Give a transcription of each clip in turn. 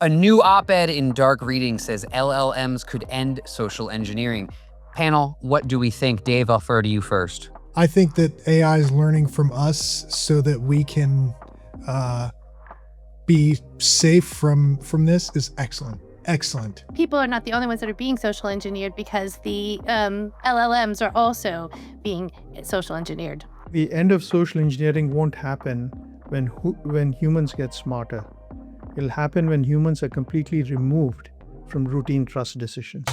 A new op-ed in Dark Reading says LLMs could end social engineering. Panel, what do we think? Dave, I'll refer to you first. I think that AI is learning from us so that we can be safe from this is excellent. Excellent. People are not the only ones that are being social engineered because the LLMs are also being social engineered. The end of social engineering won't happen when humans get smarter. It'll happen when humans are completely removed from routine trust decisions.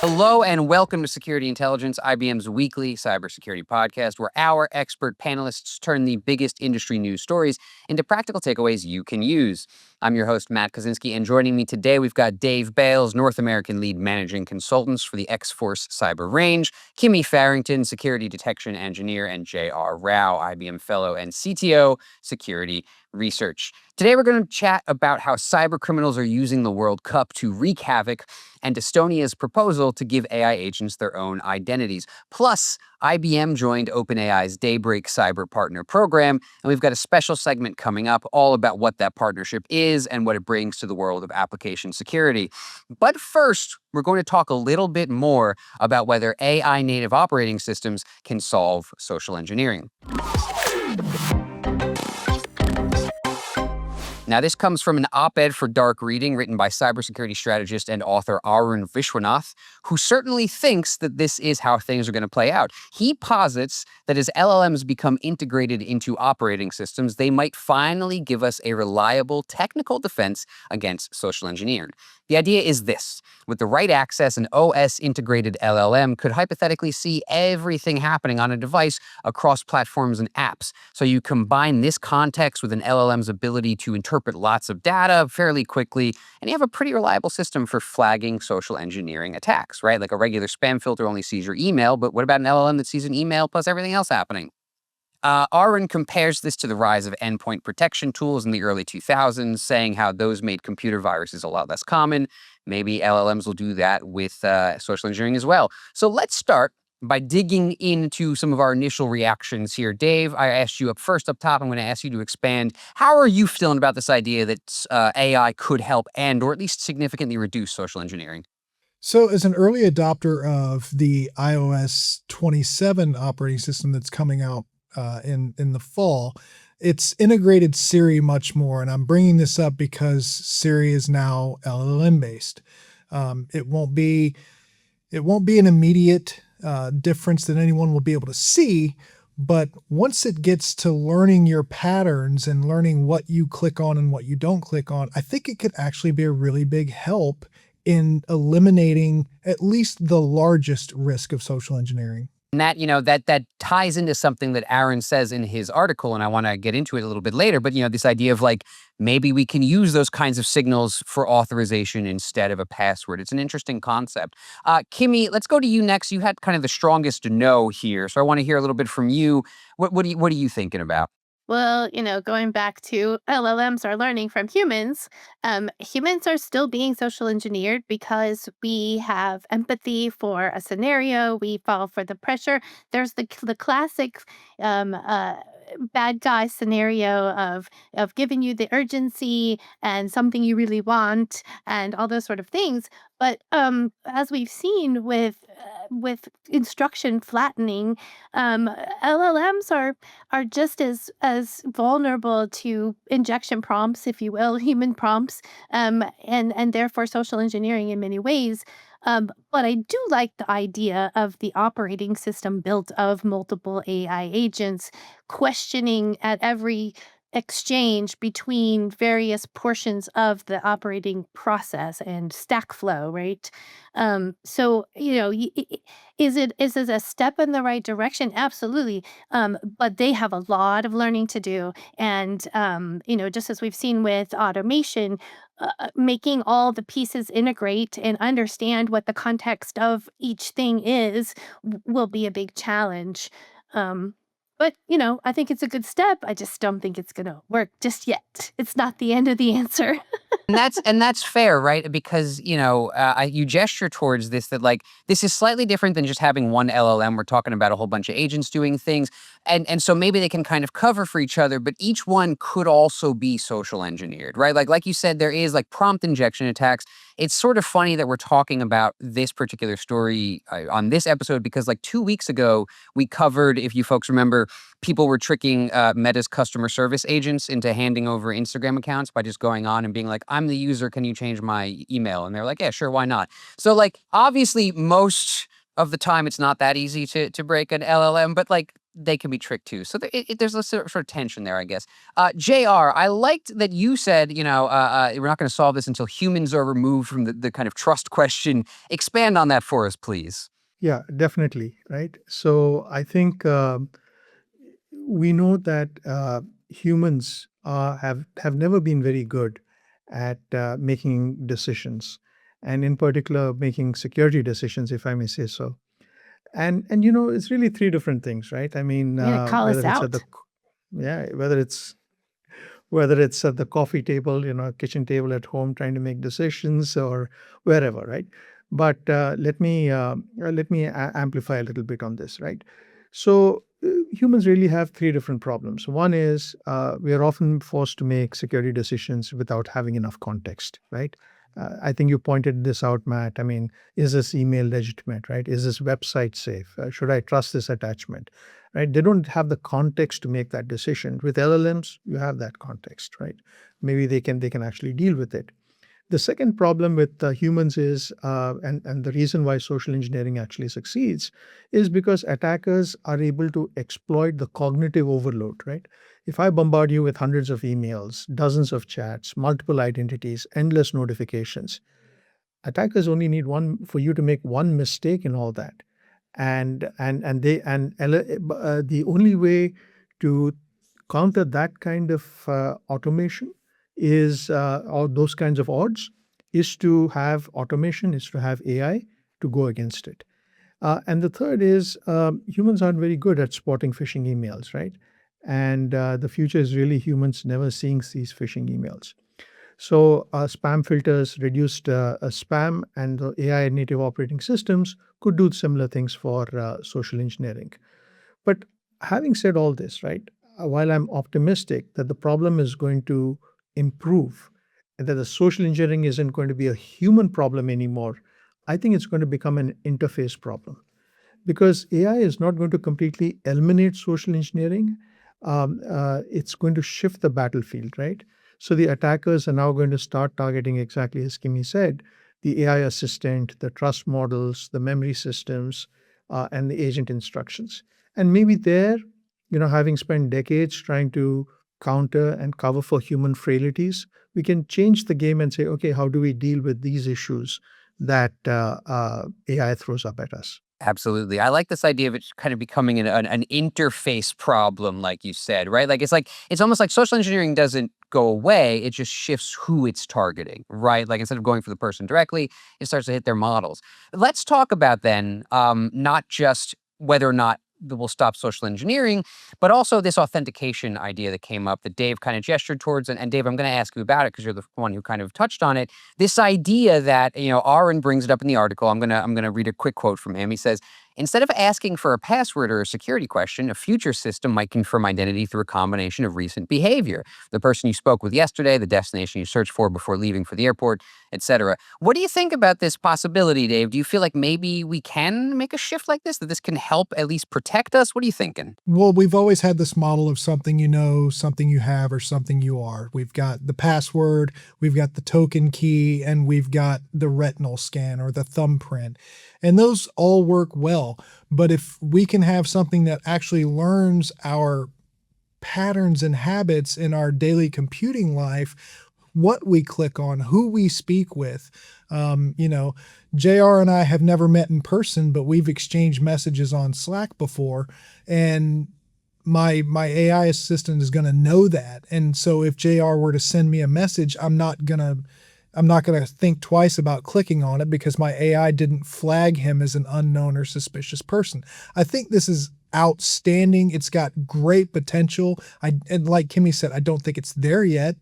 Hello and welcome to Security Intelligence, IBM's weekly cybersecurity podcast, where our expert panelists turn the biggest industry news stories into practical takeaways you can use. I'm your host, Matt Kozinski, and joining me today, we've got Dave Bales, North American Lead Managing Consultants for the X-Force Cyber Range, Kimmie Farrington, Security Detection Engineer, and J.R. Rao, IBM Fellow and CTO, Security Research. Today, we're going to chat about how cyber criminals are using the World Cup to wreak havoc and Estonia's proposal to give AI agents their own identities. Plus, IBM joined OpenAI's Daybreak Cyber Partner Program, and we've got a special segment coming up all about what that partnership is and what it brings to the world of application security. But first, we're going to talk a little bit more about whether AI native operating systems can solve social engineering. Now, this comes from an op-ed for Dark Reading written by cybersecurity strategist and author Arun Vishwanath, who certainly thinks that this is how things are going to play out. He posits that as LLMs become integrated into operating systems, they might finally give us a reliable technical defense against social engineering. The idea is this: with the right access, an OS-integrated LLM could hypothetically see everything happening on a device across platforms and apps. So you combine this context with an LLM's ability to interpret lots of data fairly quickly, and you have a pretty reliable system for flagging social engineering attacks, right? Like a regular spam filter only sees your email, but what about an LLM that sees an email plus everything else happening? Arun compares this to the rise of endpoint protection tools in the early 2000s, saying how those made computer viruses a lot less common. Maybe LLMs will do that with social engineering as well. So let's start by digging into some of our initial reactions here. Dave, I asked you up first up top. I'm going to ask you to expand. How are you feeling about this idea that AI could help and or at least significantly reduce social engineering? So as an early adopter of the iOS 27 operating system that's coming out in the fall, it's integrated Siri much more. And I'm bringing this up because Siri is now LLM based. It won't be an immediate difference that anyone will be able to see. But once it gets to learning your patterns and learning what you click on and what you don't click on, I think it could actually be a really big help in eliminating at least the largest risk of social engineering. And that ties into something that Aaron says in his article, and I want to get into it a little bit later, but this idea of like, maybe we can use those kinds of signals for authorization instead of a password. It's an interesting concept. Kimmie, let's go to you next. You had kind of the strongest no here, so I want to hear a little bit from you. What are you thinking about? Well, going back to LLMs are learning from humans, humans are still being social engineered because we have empathy for a scenario. We fall for the pressure. There's the classic bad guy scenario of giving you the urgency and something you really want and all those sort of things. But as we've seen with instruction flattening, LLMs are just as vulnerable to injection prompts, if you will, human prompts, and therefore social engineering in many ways. But I do like the idea of the operating system built of multiple AI agents questioning at every exchange between various portions of the operating process and stack flow, right? So, is it a step in the right direction? Absolutely. But they have a lot of learning to do. And, just as we've seen with automation, making all the pieces integrate and understand what the context of each thing is will be a big challenge. But, I think it's a good step. I just don't think it's going to work just yet. It's not the end of the answer. And that's fair, right? Because you gesture towards this that like this is slightly different than just having one LLM. We're talking about a whole bunch of agents doing things, and so maybe they can kind of cover for each other, but each one could also be social engineered, right? Like you said, there is like prompt injection attacks. It's sort of funny that we're talking about this particular story on this episode because like 2 weeks ago we covered, if you folks remember, people were tricking Meta's customer service agents into handing over Instagram accounts by just going on and being like, I'm the user, can you change my email? And they're like, yeah, sure, why not? So like, obviously, most of the time it's not that easy to break an LLM, but like, they can be tricked too. So there's a sort of tension there, I guess. JR, I liked that you said, we're not going to solve this until humans are removed from the kind of trust question. Expand on that for us, please. Yeah, definitely. Right. So I think we know that humans have never been very good at making decisions, and in particular, making security decisions, if I may say so. And it's really three different things, right? I mean, You're gonna call us whether it's at the out. yeah, whether it's at the coffee table, kitchen table at home, trying to make decisions, or wherever, right? But let me amplify a little bit on this, right? So humans really have three different problems. One is we are often forced to make security decisions without having enough context, right? I think you pointed this out, Matt. I mean, is this email legitimate, right? Is this website safe? Should I trust this attachment? Right? They don't have the context to make that decision. With LLMs, you have that context, right? Maybe they can actually deal with it. The second problem with humans is, and the reason why social engineering actually succeeds, is because attackers are able to exploit the cognitive overload, right? If I bombard you with hundreds of emails, dozens of chats, multiple identities, endless notifications, attackers only need one for you to make one mistake in all that, and the only way to counter that kind of automation is or those kinds of odds is to have automation, is to have AI to go against it. And the third is humans aren't very good at spotting phishing emails, right? And the future is really humans never seeing these phishing emails. So spam filters reduced spam, and the AI native operating systems could do similar things for social engineering. But having said all this, right, while I'm optimistic that the problem is going to improve and that the social engineering isn't going to be a human problem anymore, I think it's going to become an interface problem because AI is not going to completely eliminate social engineering. It's going to shift the battlefield, right? So the attackers are now going to start targeting exactly as Kimmie said, the AI assistant, the trust models, the memory systems, and the agent instructions. And maybe there, having spent decades trying to counter and cover for human frailties, we can change the game and say, okay, how do we deal with these issues that AI throws up at us? Absolutely. I like this idea of it kind of becoming an interface problem, like you said, right? It's almost like social engineering doesn't go away. It just shifts who it's targeting, right? Like instead of going for the person directly, it starts to hit their models. Let's talk about then not just whether or not we'll stop social engineering, but also this authentication idea that came up that Dave kind of gestured towards. And Dave, I'm going to ask you about it because you're the one who kind of touched on it. This idea that, Aaron brings it up in the article. I'm gonna read a quick quote from him. He says, instead of asking for a password or a security question, a future system might confirm identity through a combination of recent behavior. The person you spoke with yesterday, the destination you searched for before leaving for the airport, etc. What do you think about this possibility, Dave? Do you feel like maybe we can make a shift like this, that this can help at least protect us? What are you thinking? Well, we've always had this model of something you know, something you have, or something you are. We've got the password, we've got the token key, and we've got the retinal scan or the thumbprint. And those all work well. But if we can have something that actually learns our patterns and habits in our daily computing life, what we click on, who we speak with. JR and I have never met in person, but we've exchanged messages on Slack before. And my AI assistant is going to know that. And so if JR were to send me a message, I'm not going to think twice about clicking on it because my AI didn't flag him as an unknown or suspicious person. I think this is outstanding. It's got great potential. And like Kimmie said, I don't think it's there yet,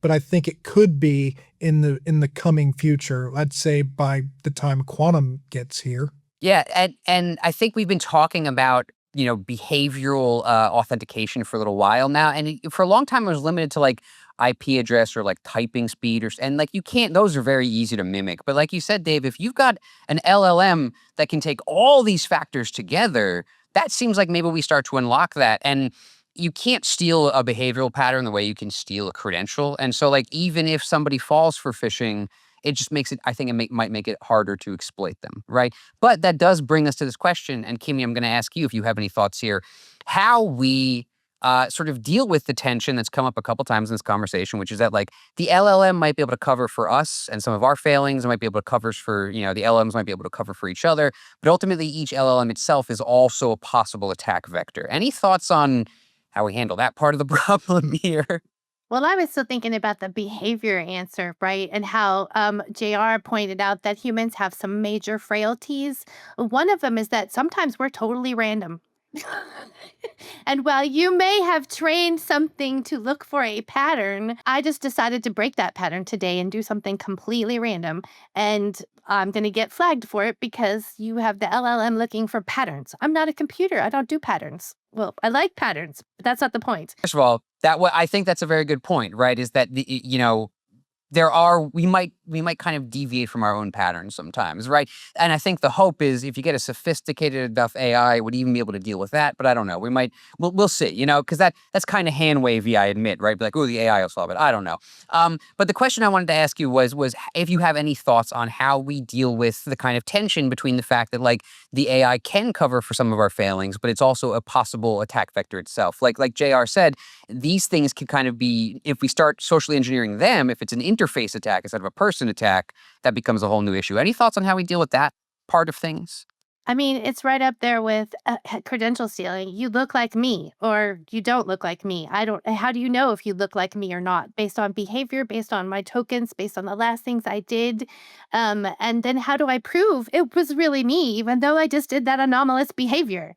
but I think it could be in the coming future. Let's say by the time quantum gets here. Yeah, and I think we've been talking about, behavioral authentication for a little while now, and for a long time it was limited to like IP address or like typing speed and like you can't. Those are very easy to mimic, but like you said, Dave, if you've got an LLM that can take all these factors together, that seems like maybe we start to unlock that. And you can't steal a behavioral pattern the way you can steal a credential. And so, like, even if somebody falls for phishing, it just makes it, I think might make it harder to exploit them, right? But that does bring us to this question. And Kimmie, I'm going to ask you if you have any thoughts here, how we sort of deal with the tension that's come up a couple times in this conversation, which is that like the LLM might be able to cover for us and some of our failings. It might be able to cover for, the LLMs might be able to cover for each other. But ultimately, each LLM itself is also a possible attack vector. Any thoughts on how we handle that part of the problem here? Well, I was still thinking about the behavior answer, right? And how JR pointed out that humans have some major frailties. One of them is that sometimes we're totally random. And while you may have trained something to look for a pattern, I just decided to break that pattern today and do something completely random. And I'm going to get flagged for it because you have the LLM looking for patterns. I'm not a computer. I don't do patterns. Well, I like patterns, but that's not the point. First of all, I think that's a very good point, right? Is that we might kind of deviate from our own patterns sometimes, right? And I think the hope is if you get a sophisticated enough AI, it would even be able to deal with that. But I don't know. We'll see, because that's kind of hand wavy, I admit, right? Be like, oh, the AI will solve it. I don't know. But the question I wanted to ask you was if you have any thoughts on how we deal with the kind of tension between the fact that like the AI can cover for some of our failings, but it's also a possible attack vector itself. Like JR said, these things can kind of be, if we start socially engineering them, if it's an interface attack instead of a person attack, that becomes a whole new issue. Any thoughts on how we deal with that part of things? I mean, it's right up there with credential stealing. You look like me or you don't look like me. How do you know if you look like me or not? Based on behavior, based on my tokens, based on the last things I did. And then how do I prove it was really me, even though I just did that anomalous behavior?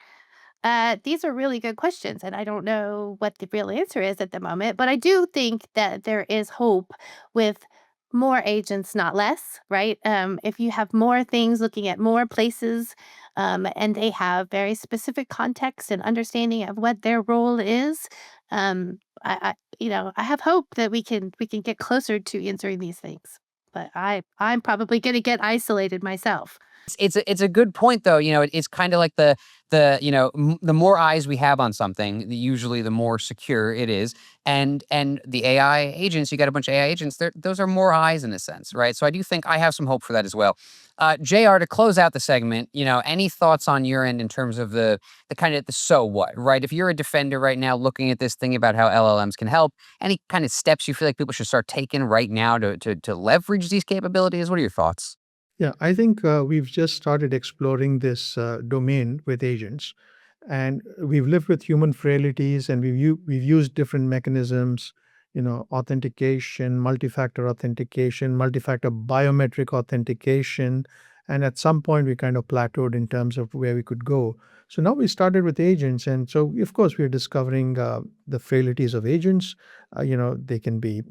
These are really good questions, and I don't know what the real answer is at the moment, but I do think that there is hope with more agents, not less, right? If you have more things looking at more places, and they have very specific context and understanding of what their role is, I have hope that we can get closer to answering these things. But I'm probably going to get isolated myself. It's a good point though. It's kind of like the more eyes we have on something, usually the more secure it is. And the AI agents, you got a bunch of AI agents. Those are more eyes in a sense, right? So I do think I have some hope for that as well. JR, to close out the segment, any thoughts on your end in terms of the kind of the so what, right? If you're a defender right now looking at this thing about how LLMs can help, any kind of steps you feel like people should start taking right now to leverage these capabilities? What are your thoughts? Yeah, I think we've just started exploring this domain with agents, and we've lived with human frailties, and we've used different mechanisms, authentication, multi-factor authentication, multi-factor biometric authentication, and at some point we kind of plateaued in terms of where we could go. So now we started with agents, and so of course we're discovering the frailties of agents. They can be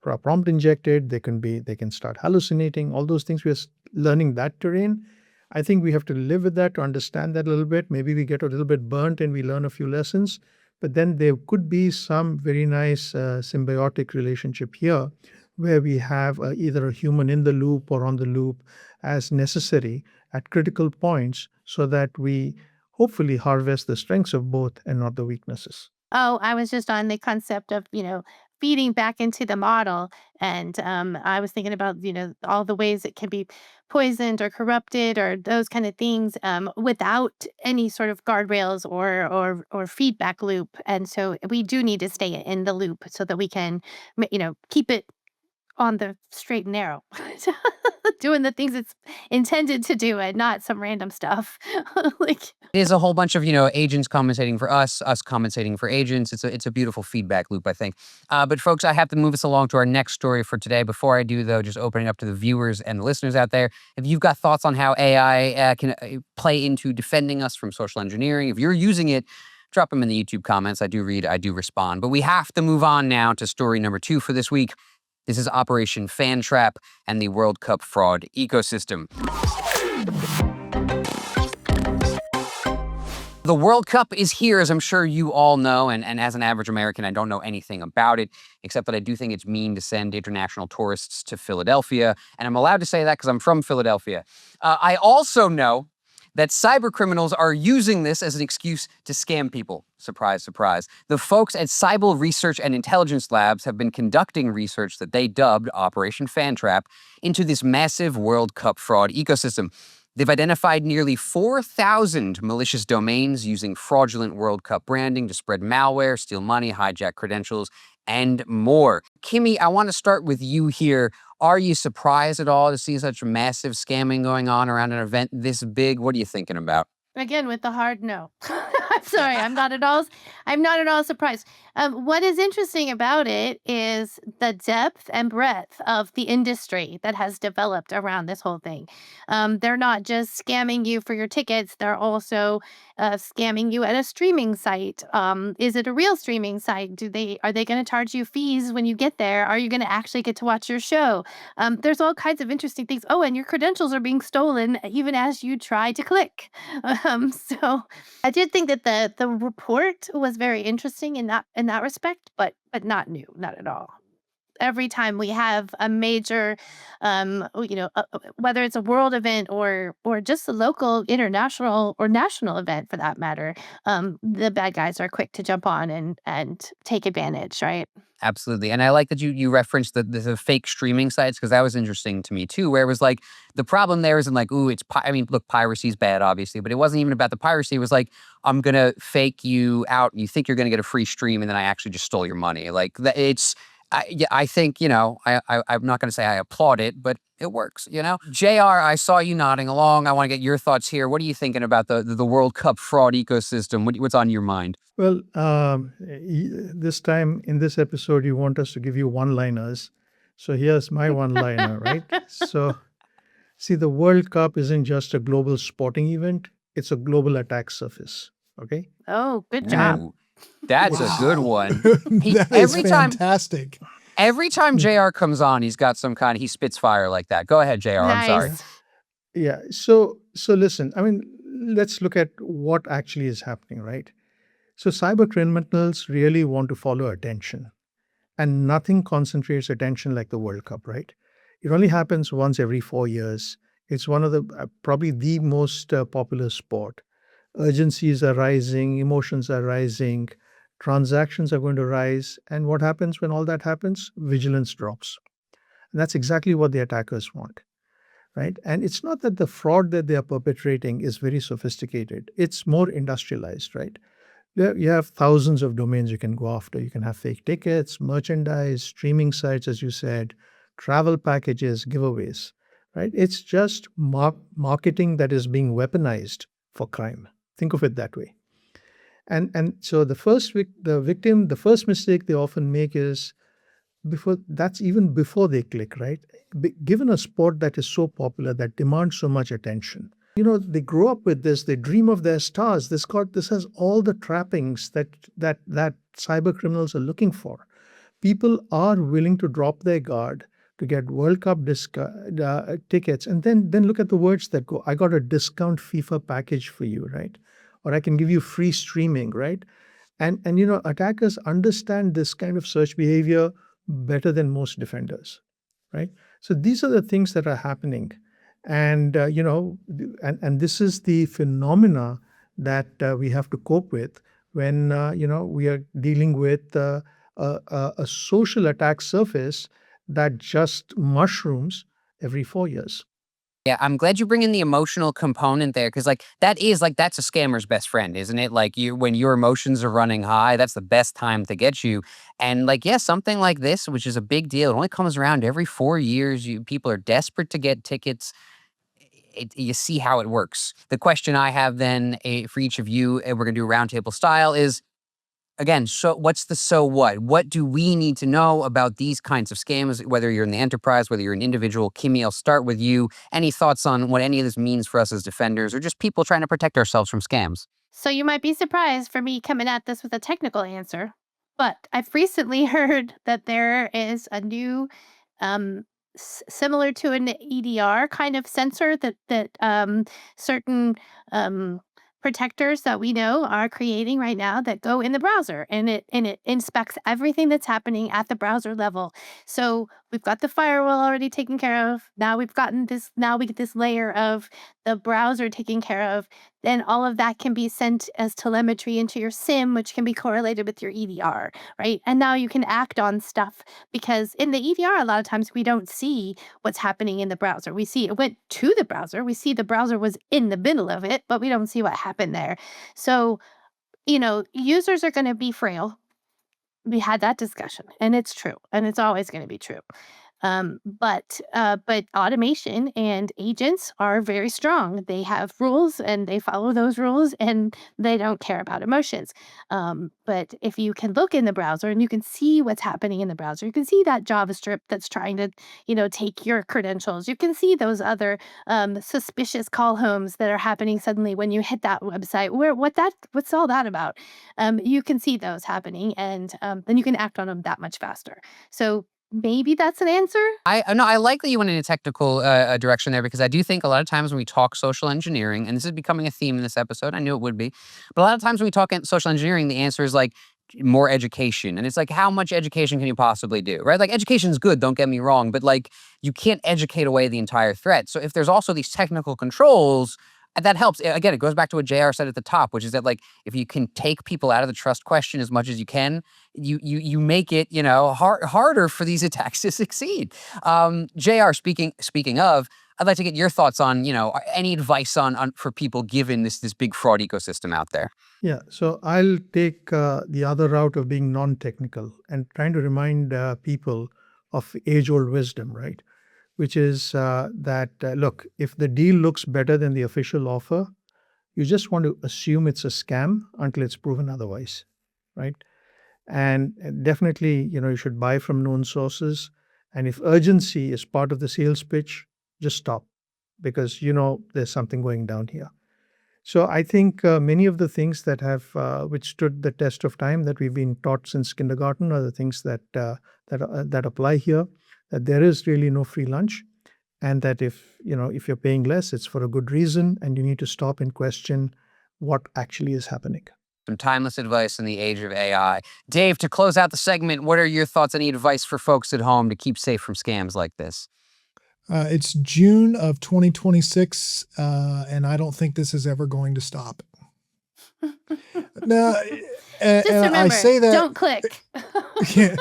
prompt injected. They can start hallucinating. All those things, we're learning that terrain. I think we have to live with that to understand that a little bit. Maybe we get a little bit burnt and we learn a few lessons, but then there could be some very nice symbiotic relationship here where we have either a human in the loop or on the loop as necessary at critical points so that we hopefully harvest the strengths of both and not the weaknesses. Oh, I was just on the concept of, feeding back into the model. And I was thinking about, all the ways it can be poisoned or corrupted or those kind of things without any sort of guardrails or feedback loop. And so we do need to stay in the loop so that we can, keep it on the straight and narrow, doing the things it's intended to do and not some random stuff. Like, It is a whole bunch of, agents compensating for us compensating for agents. It's a beautiful feedback loop, I think. But folks, I have to move us along to our next story for today. Before I do, though, just opening up to the viewers and the listeners out there. If you've got thoughts on how AI can play into defending us from social engineering, if you're using it, drop them in the YouTube comments. I do read, I do respond. But we have to move on now to story number 2 for this week. This is Operation FanTrap and the World Cup fraud ecosystem. The World Cup is here, as I'm sure you all know, and as an average American, I don't know anything about it, except that I do think it's mean to send international tourists to Philadelphia, and I'm allowed to say that because I'm from Philadelphia. I also know that cyber criminals are using this as an excuse to scam people. Surprise, surprise. The folks at Cyble Research and Intelligence Labs have been conducting research that they dubbed Operation FanTrap into this massive World Cup fraud ecosystem. They've identified nearly 4,000 malicious domains using fraudulent World Cup branding to spread malware, steal money, hijack credentials, and more. Kimmie, I want to start with you here. Are you surprised at all to see such massive scamming going on around an event this big? What are you thinking about? Again, with the hard no. I'm sorry, I'm not at all surprised. What is interesting about it is the depth and breadth of the industry that has developed around this whole thing. They're not just scamming you for your tickets; they're also scamming you at a streaming site. Is it a real streaming site? Are they going to charge you fees when you get there? Are you going to actually get to watch your show? There's all kinds of interesting things. Oh, and your credentials are being stolen even as you try to click. So I did think that the report was very interesting in that respect, but not new, not at all. Every time we have a major, whether it's a world event or just a local, international, or national event for that matter, the bad guys are quick to jump on and take advantage, right? Absolutely. And I like that you referenced the fake streaming sites, because that was interesting to me too, where it was like, the problem there isn't like, ooh, I mean, look, piracy is bad, obviously, but it wasn't even about the piracy. It was like, I'm going to fake you out. You think you're going to get a free stream, and then I actually just stole your money. Like, I think, I'm not going to say I applaud it, but it works, JR, I saw you nodding along. I want to get your thoughts here. What are you thinking about the World Cup fraud ecosystem? What's on your mind? Well, this time in this episode, you want us to give you one-liners. So here's my one-liner, right? So, see, the World Cup isn't just a global sporting event. It's a global attack surface, okay? Oh, good job. Ooh, that's a good one. That is fantastic. Every time JR comes on, he's got he spits fire like that. Go ahead, JR. I'm sorry. Nice. Yeah. So listen, I mean, let's look at what actually is happening, right? So cyber criminals really want to follow attention, and nothing concentrates attention like the World Cup, right? It only happens once every 4 years. It's one of the probably the most popular sport. Urgencies are rising, emotions are rising, transactions are going to rise. And what happens when all that happens? Vigilance drops. And that's exactly what the attackers want, right? And it's not that the fraud that they are perpetrating is very sophisticated. It's more industrialized, right? You have thousands of domains you can go after. You can have fake tickets, merchandise, streaming sites, as you said, travel packages, giveaways, right? It's just marketing that is being weaponized for crime. Think of it that way. And so the first mistake they often make is even before they click, right? Given a sport that is so popular, that demands so much attention, they grow up with this, they dream of their stars. This has all the trappings that cyber criminals are looking for. People are willing to drop their guard to get World Cup tickets, and then look at the words that go, I got a discount FIFA package for you, right? Or I can give you free streaming, right? And attackers understand this kind of search behavior better than most defenders, right? So these are the things that are happening. And, and this is the phenomena that we have to cope with when, we are dealing with a social attack surface that just mushrooms every 4 years. Yeah, I'm glad you bring in the emotional component there, because that's a scammer's best friend, isn't it? Like, when your emotions are running high, that's the best time to get you. And something like this, which is a big deal, it only comes around every 4 years. People are desperate to get tickets. You see how it works. The question I have then for each of you, and we're going to do roundtable style, is, again, so what? What do we need to know about these kinds of scams, whether you're in the enterprise, whether you're an individual? Kimmie, I'll start with you. Any thoughts on what any of this means for us as defenders, or just people trying to protect ourselves from scams? So you might be surprised for me coming at this with a technical answer, but I've recently heard that there is a new, similar to an EDR kind of sensor that certain um, protectors that we know are creating right now that go in the browser, and it inspects everything that's happening at the browser level. So we've got the firewall already taken care of. Now we've gotten this. Now we get this layer of the browser taken care of, then all of that can be sent as telemetry into your SIM, which can be correlated with your EDR, right? And now you can act on stuff because in the EDR, a lot of times we don't see what's happening in the browser. We see it went to the browser, we see the browser was in the middle of it, but we don't see what happened there. So, users are going to be frail. We had that discussion, and it's true, and it's always going to be true. But automation and agents are very strong. They have rules and they follow those rules and they don't care about emotions. But if you can look in the browser and you can see what's happening in the browser, you can see that JavaScript that's trying to, take your credentials. You can see those other suspicious call homes that are happening suddenly when you hit that website. What's all that about? You can see those happening, and then you can act on them that much faster. So maybe that's an answer? I like that you went in a technical direction there, because I do think a lot of times when we talk social engineering, and this is becoming a theme in this episode, I knew it would be, but a lot of times when we talk social engineering, the answer is like more education. And it's like, how much education can you possibly do, right? Like, education is good, don't get me wrong, but like, you can't educate away the entire threat. So if there's also these technical controls, that helps. Again, it goes back to what JR said at the top, which is that, like, if you can take people out of the trust question as much as you can, you make it, harder for these attacks to succeed. JR, speaking of, I'd like to get your thoughts on, any advice on for people given this big fraud ecosystem out there. Yeah, so I'll take the other route of being non-technical and trying to remind people of age-old wisdom, right? Which is that, look, if the deal looks better than the official offer, you just want to assume it's a scam until it's proven otherwise, right? And definitely, you should buy from known sources. And if urgency is part of the sales pitch, just stop, because there's something going down here. So I think many of the things that have which stood the test of time that we've been taught since kindergarten are the things that apply here. That there is really no free lunch, and that if you're paying less, it's for a good reason, and you need to stop and question what actually is happening. Some timeless advice in the age of AI. Dave, to close out the segment, what are your thoughts? Any advice for folks at home to keep safe from scams like this? It's June of 2026, and I don't think this is ever going to stop. No, Just remember, I say that, don't click. yeah,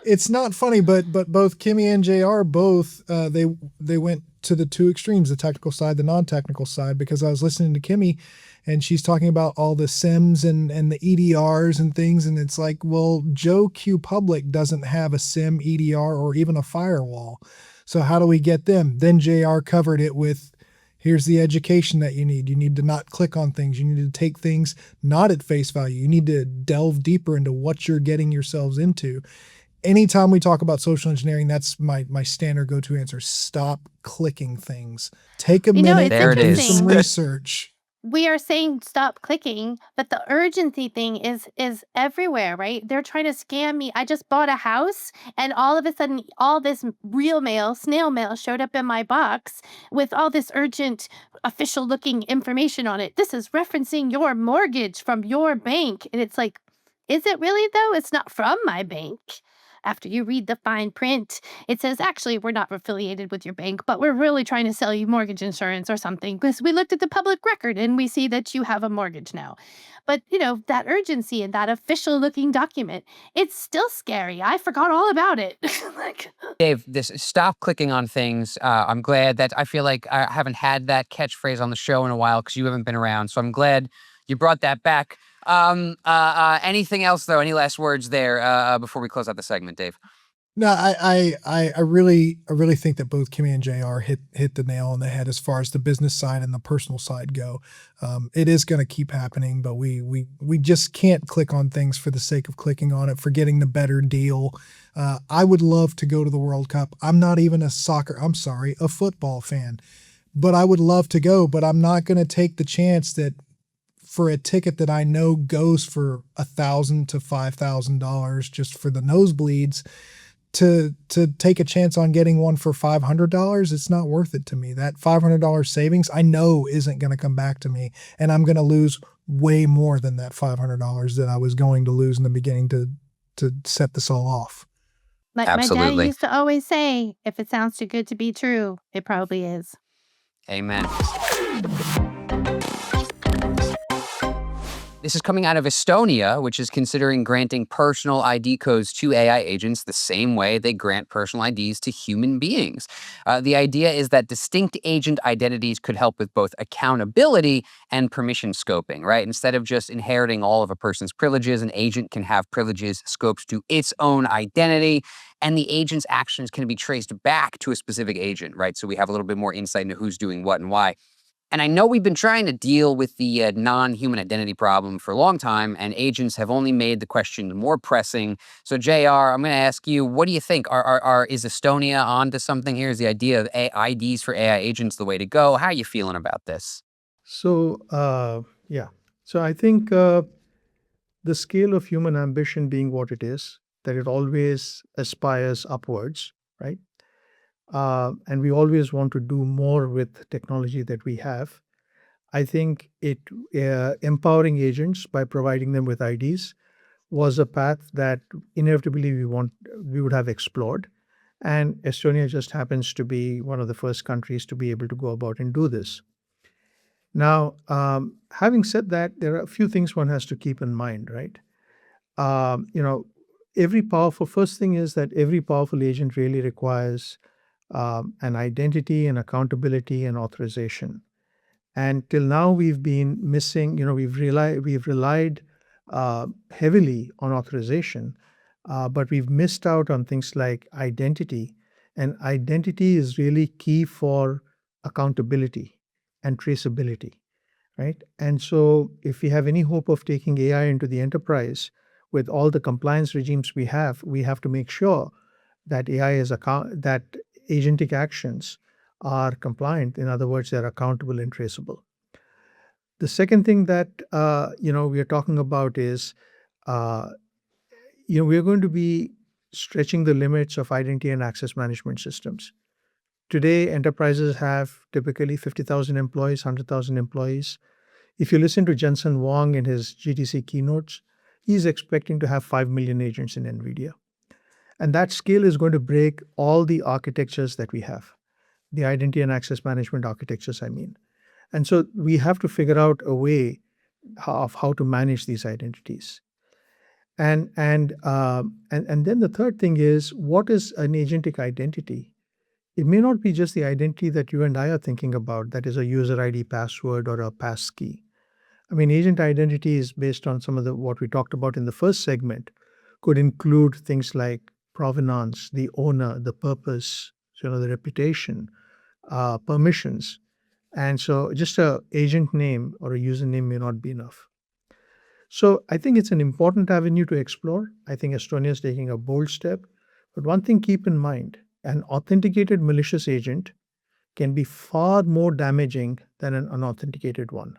it's not funny, but both Kimmie and JR both they went to the two extremes, the technical side, the non-technical side, because I was listening to Kimmie and she's talking about all the SIMs and the EDRs and things, and it's like, well, Joe Q Public doesn't have a SIM, EDR, or even a firewall. So how do we get them? Then JR covered it with, here's the education that you need. You need to not click on things. You need to take things not at face value. You need to delve deeper into what you're getting yourselves into. Anytime we talk about social engineering, that's my standard go-to answer. Stop clicking things. Take a minute There to it do is. some research. We are saying stop clicking, but the urgency thing is everywhere, right? They're trying to scam me. I just bought a house, and all of a sudden, all this real mail, snail mail, showed up in my box with all this urgent, official-looking information on it. This is referencing your mortgage from your bank, and it's like, is it really though? It's not from my bank. After you read the fine print, it says, actually, we're not affiliated with your bank, but we're really trying to sell you mortgage insurance or something because we looked at the public record and we see that you have a mortgage now. But, that urgency and that official looking document, it's still scary. I forgot all about it. Dave, this stop clicking on things. I'm glad that I feel like I haven't had that catchphrase on the show in a while because you haven't been around. So I'm glad you brought that back. Anything else though? Any last words there before we close out the segment, Dave? No, I really think that both Kimmie and JR hit the nail on the head as far as the business side and the personal side go. It is going to keep happening, but we just can't click on things for the sake of clicking on it, for getting the better deal. I would love to go to the World Cup. I'm not even a football fan, but I would love to go, but I'm not going to take the chance that for a ticket that I know goes for $1,000 to $5,000 just for the nosebleeds to take a chance on getting one for $500, it's not worth it to me. That $500 savings I know isn't going to come back to me, and I'm going to lose way more than that $500 that I was going to lose in the beginning to set this all off. Like my daddy Absolutely. used to always say, if it sounds too good to be true, it probably is. Amen. This is coming out of Estonia, which is considering granting personal ID codes to AI agents the same way they grant personal IDs to human beings. The idea is that distinct agent identities could help with both accountability and permission scoping, right? Instead of just inheriting all of a person's privileges, an agent can have privileges scoped to its own identity, and the agent's actions can be traced back to a specific agent, right? So we have a little bit more insight into who's doing what and why. And I know we've been trying to deal with the non-human identity problem for a long time, and agents have only made the question more pressing. So, JR, I'm going to ask you, what do you think? Is Estonia onto something here? Is the idea of IDs for AI agents the way to go? How are you feeling about this? So, yeah. So I think the scale of human ambition being what it is, that it always aspires upwards, right? And we always want to do more with technology that we have. I think empowering agents by providing them with IDs was a path that inevitably we would have explored. And Estonia just happens to be one of the first countries to be able to go about and do this. Now, having said that, there are a few things one has to keep in mind, right? First thing is that every powerful agent really requires an identity and accountability and authorization. And till now, we've been missing, we've relied heavily on authorization, but we've missed out on things like identity. And identity is really key for accountability and traceability, right? And so if we have any hope of taking AI into the enterprise with all the compliance regimes we have to make sure that that agentic actions are compliant. In other words, they're accountable and traceable. The second thing that we are talking about is we're going to be stretching the limits of identity and access management systems. Today, enterprises have typically 50,000 employees, 100,000 employees. If you listen to Jensen Huang in his GTC keynotes, he's expecting to have 5 million agents in NVIDIA. And that scale is going to break all the architectures that we have, the identity and access management architectures, I mean. And so we have to figure out a way of how to manage these identities. And then the third thing is, what is an agentic identity? It may not be just the identity that you and I are thinking about, that is a user ID password or a passkey. I mean, agent identity is based on some of what we talked about in the first segment, could include things like provenance, the owner, the purpose, the reputation, permissions. And so just an agent name or a username may not be enough. So I think it's an important avenue to explore. I think Estonia is taking a bold step. But one thing keep in mind, an authenticated malicious agent can be far more damaging than an unauthenticated one.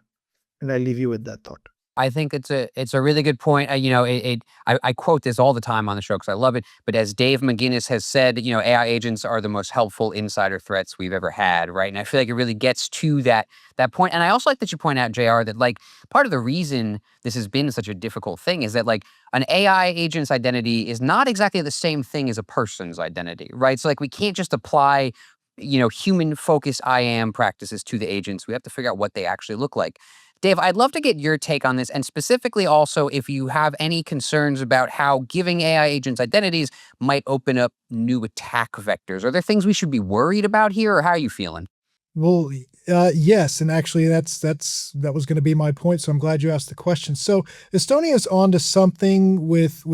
And I leave you with that thought. I think it's a really good point. I quote this all the time on the show because I love it. But as Dave McGinnis has said, AI agents are the most helpful insider threats we've ever had, right? And I feel like it really gets to that point. And I also like that you point out, JR, that like part of the reason this has been such a difficult thing is that like an AI agent's identity is not exactly the same thing as a person's identity, right? So like we can't just apply human-focused IAM practices to the agents. We have to figure out what they actually look like. Dave, I'd love to get your take on this, and specifically also if you have any concerns about how giving AI agents identities might open up new attack vectors. Are there things we should be worried about here, or how are you feeling? Well, yes, and actually that was going to be my point, so I'm glad you asked the question. So Estonia is onto something with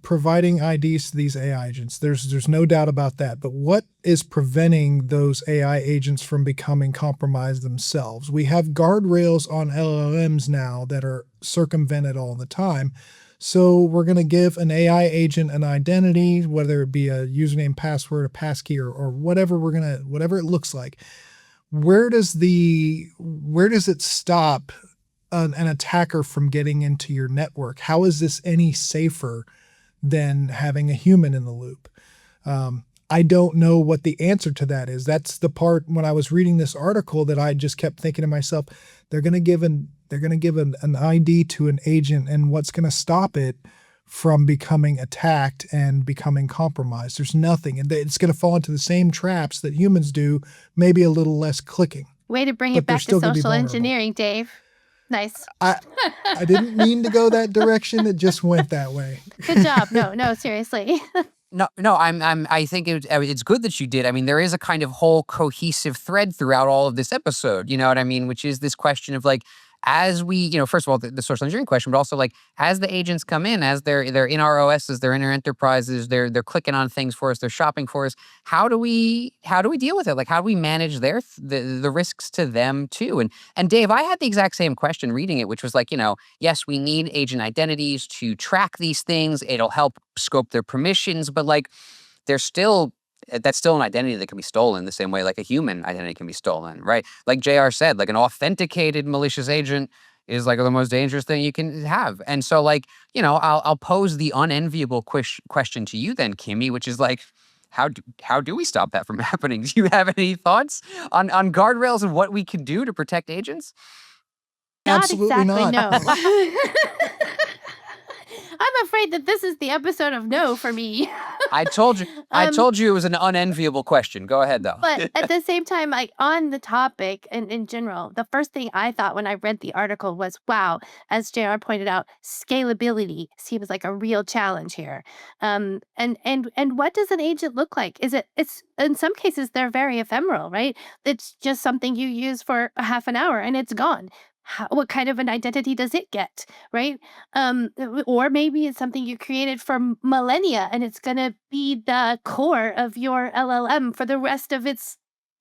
providing IDs to these AI agents. There's no doubt about that. But what is preventing those AI agents from becoming compromised themselves? We have guardrails on LLMs now that are circumvented all the time. So we're going to give an AI agent an identity, whether it be a username, password, a passkey, or whatever whatever it looks like. Where does it stop an attacker from getting into your network? How is this any safer than having a human in the loop? I don't know what the answer to that is. That's the part when I was reading this article that I just kept thinking to myself, they're going to give an ID to an agent, and what's going to stop it from becoming attacked and becoming compromised? There's nothing. And it's going to fall into the same traps that humans do, maybe a little less clicking. Way to bring But it they're back to still gonna be social vulnerable. engineering, Dave. Nice. I didn't mean to go that direction. It just went that way. Good job. No, seriously. No, I think it's good that you did. I mean, there is a kind of whole cohesive thread throughout all of this episode, you know what I mean? Which is this question of like, as we, you know, first of all, the social engineering question, but also like as the agents come in, as they're in our OSs, they're in our enterprises, they're clicking on things for us, they're shopping for us. How do we deal with it? Like, how do we manage the risks to them too? And Dave, I had the exact same question reading it, which was like, you know, yes, we need agent identities to track these things. It'll help scope their permissions, but like, that's still an identity that can be stolen the same way like a human identity can be stolen, right? Like JR said, like an authenticated malicious agent is like the most dangerous thing you can have. And so like, you know, I'll pose the unenviable question to you then, Kimmie, which is like, how do we stop that from happening? Do you have any thoughts on guardrails and what we can do to protect agents? Not Absolutely exactly, not. no. I'm afraid that this is the episode of no for me. I told you it was an unenviable question. Go ahead though. But at the same time, like on the topic and in general, the first thing I thought when I read the article was, wow, as JR pointed out, scalability seems like a real challenge here. And what does an agent look like? It's in some cases they're very ephemeral, right? It's just something you use for a half an hour and it's gone. What kind of an identity does it get, right? Or maybe it's something you created for millennia and it's going to be the core of your LLM for the rest of its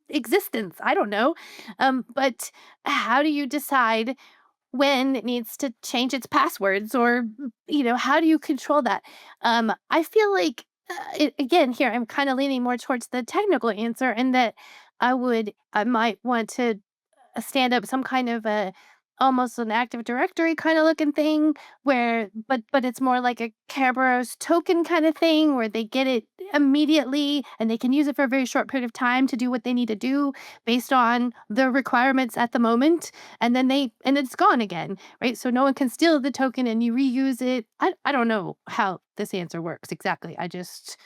existence. I don't know. But how do you decide when it needs to change its passwords or, how do you control that? I feel like, again, here, I'm kind of leaning more towards the technical answer and that I might want to stand up some kind of a almost an Active Directory kind of looking thing where but it's more like a Kerberos token kind of thing where they get it immediately and they can use it for a very short period of time to do what they need to do based on the requirements at the moment and then it's gone again, right? So no one can steal the token and you reuse it. I don't know how this answer works exactly. I just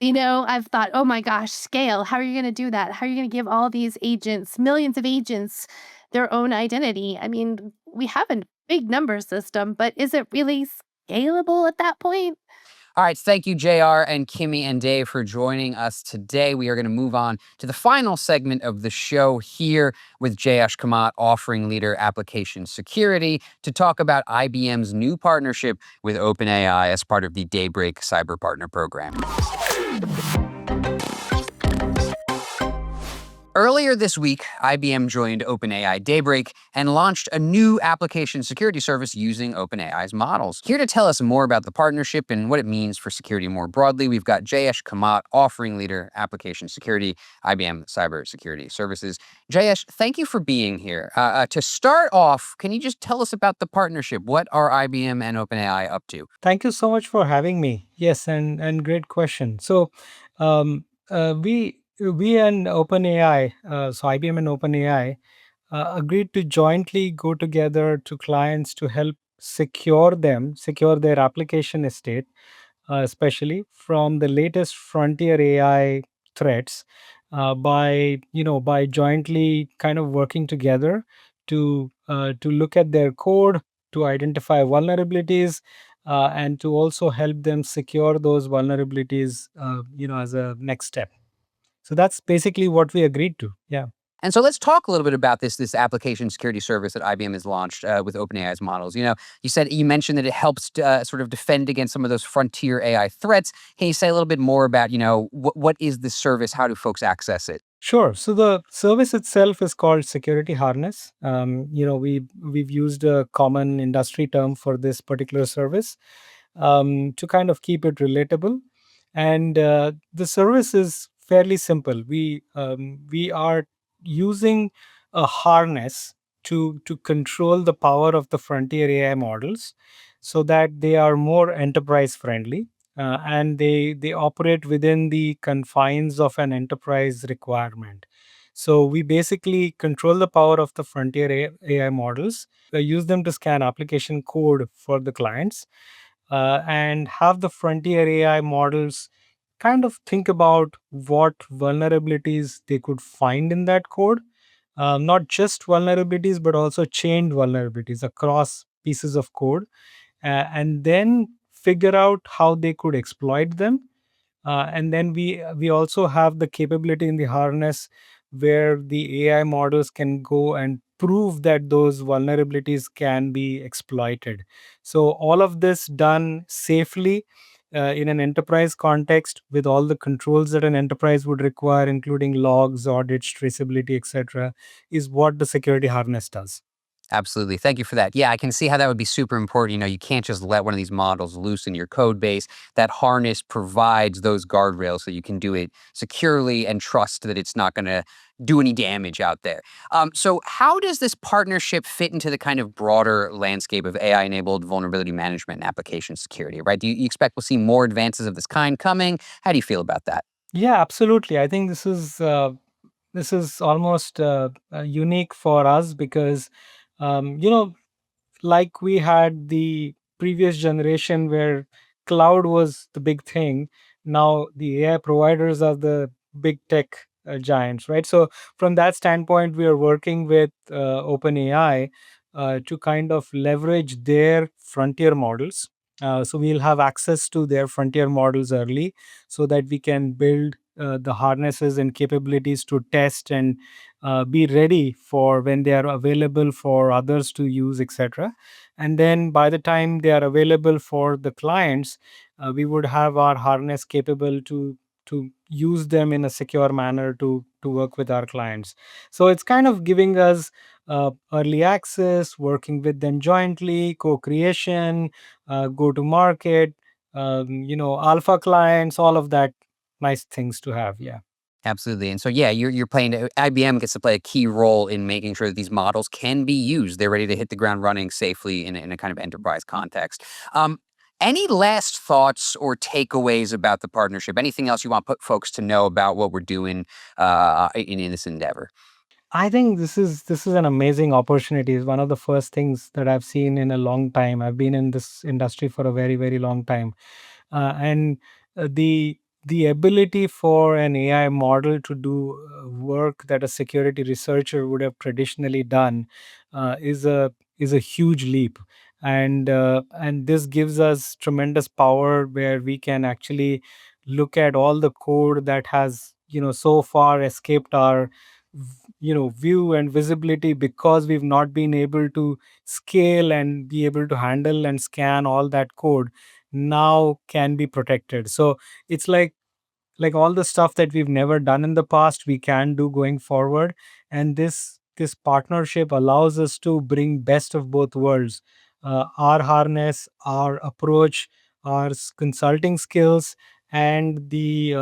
I've thought, oh my gosh, scale. How are you going to do that? How are you going to give all these agents, millions of agents, their own identity? I mean, we have a big number system, but is it really scalable at that point? All right, thank you, JR and Kimmie and Dave, for joining us today. We are going to move on to the final segment of the show here with Jayesh Kamat, offering leader application security, to talk about IBM's new partnership with OpenAI as part of the Daybreak Cyber Partner Program. Earlier this week, IBM joined OpenAI Daybreak and launched a new application security service using OpenAI's models. Here to tell us more about the partnership and what it means for security more broadly, we've got Jayesh Kamat, offering leader application security, IBM Cyber Security Services. Jayesh, thank you for being here. To start off, can you just tell us about the partnership? What are IBM and OpenAI up to? Thank you so much for having me. Yes, and great question. So, we and OpenAI, so IBM and OpenAI, agreed to jointly go together to clients to help secure their application estate, especially from the latest frontier AI threats, by jointly kind of working together to look at their code, to identify vulnerabilities, and to also help them secure those vulnerabilities, as a next step. So that's basically what we agreed to. Yeah. And so let's talk a little bit about this application security service that IBM has launched with OpenAI's models. You mentioned that it helps sort of defend against some of those frontier AI threats. Can you say a little bit more about, what is this service? How do folks access it? Sure. So the service itself is called Security Harness. We've used a common industry term for this particular service to kind of keep it relatable. And the service is fairly simple. We are using a harness to control the power of the frontier AI models so that they are more enterprise friendly, and they operate within the confines of an enterprise requirement. So we basically control the power of the frontier AI models, use them to scan application code for the clients, and have the frontier AI models kind of think about what vulnerabilities they could find in that code, not just vulnerabilities, but also chained vulnerabilities across pieces of code, and then figure out how they could exploit them. And then we also have the capability in the harness where the AI models can go and prove that those vulnerabilities can be exploited. So all of this done safely, in an enterprise context with all the controls that an enterprise would require, including logs, audits, traceability, etc., is what the security harness does. Absolutely. Thank you for that. Yeah, I can see how that would be super important. You can't just let one of these models loose in your code base. That harness provides those guardrails so you can do it securely and trust that it's not going to do any damage out there. So how does this partnership fit into the kind of broader landscape of AI-enabled vulnerability management and application security, right? Do you expect we'll see more advances of this kind coming? How do you feel about that? Yeah, absolutely. I think this is almost unique for us because, you know, like we had the previous generation where cloud was the big thing. Now the AI providers are the big tech giants, right? So from that standpoint, we are working with OpenAI to kind of leverage their frontier models. So we'll have access to their frontier models early so that we can build the harnesses and capabilities to test and be ready for when they are available for others to use, etc. And then by the time they are available for the clients, we would have our harness capable to use them in a secure manner to work with our clients. So it's kind of giving us early access, working with them jointly, co-creation, go to market, alpha clients, all of that nice things to have. Yeah. Absolutely. And so, yeah, you're playing, IBM gets to play a key role in making sure that these models can be used. They're ready to hit the ground running safely in a kind of enterprise context. Any last thoughts or takeaways about the partnership? Anything else you want folks to know about what we're doing in this endeavor? I think this is an amazing opportunity. It's one of the first things that I've seen in a long time. I've been in this industry for a very, very long time, and the ability for an AI model to do work that a security researcher would have traditionally done is a huge leap, and this gives us tremendous power where we can actually look at all the code that has so far escaped our view and visibility because we've not been able to scale and be able to handle and scan all that code now can be protected. So it's like all the stuff that we've never done in the past we can do going forward, and this partnership allows us to bring best of both worlds, our harness, our approach, our consulting skills, and the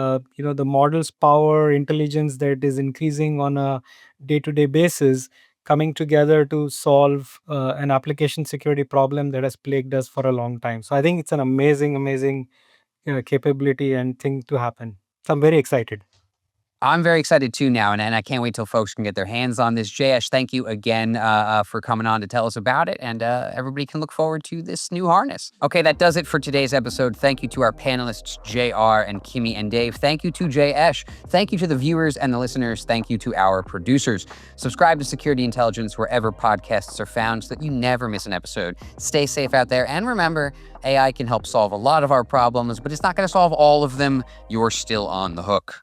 model's power intelligence that is increasing on a day-to-day basis, coming together to solve an application security problem that has plagued us for a long time. So I think it's an amazing capability and thing to happen. So I'm very excited. I'm very excited too now, and I can't wait till folks can get their hands on this. Jayesh, thank you again for coming on to tell us about it, and everybody can look forward to this new harness. Okay, that does it for today's episode. Thank you to our panelists, JR and Kimmie and Dave. Thank you to Jayesh. Thank you to the viewers and the listeners. Thank you to our producers. Subscribe to Security Intelligence wherever podcasts are found so that you never miss an episode. Stay safe out there, and remember, AI can help solve a lot of our problems, but it's not going to solve all of them. You're still on the hook.